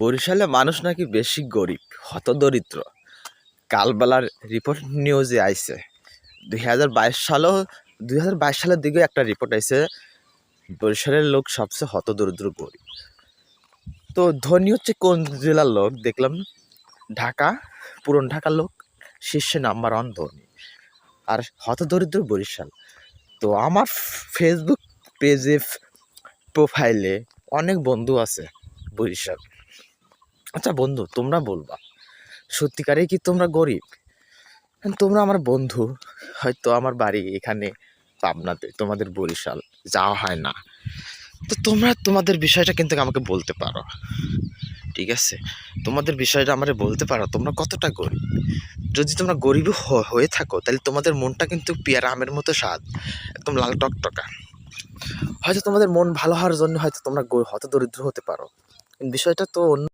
বরিশালে মানুষ নাকি বেশি গরিব, হতদরিদ্র। কালবেলার রিপোর্ট নিউজে আইছে 2022 সালেও 2022 সালের দিকে একটা রিপোর্ট আইছে বরিশালের লোক সবচেয়ে হতদরিদ্র গরিব। তো ধনী হচ্ছে কোন জেলার লোক দেখলাম? ঢাকা, পুরন ঢাকার লোক শীর্ষে নাম্বার 1 ধনী, আর হতদরিদ্র বরিশাল। তো আমার ফেসবুক পেজে প্রোফাইলে অনেক বন্ধু আছে বরিশাল। আচ্ছা বন্ধু, তোমরা বলবা সত্যিকারে কি তোমরা গরিব? তোমরা আমার বন্ধু, হয়তো আমার বাড়ি এখানে পাবনাতে, তোমাদের বরিশাল যাওয়া হয় না। তো তোমরা তোমাদের বিষয়টা কিন্তু আমাকে বলতে পারো, ঠিক আছে? তোমাদের বিষয়টা আমারে বলতে পারো, তোমরা কতটা গরিব। যদি তোমরা গরিব হয়ে থাকো, তাহলে তোমাদের মনটা কিন্তু পেয়ারা আমের মতো স্বাদ, একদম লাল টকটকা। হয়তো তোমাদের মন ভালো হওয়ার জন্য হয়তো তোমরা হতদরিদ্র হতে পারো, বিষয়টা তো অন্য।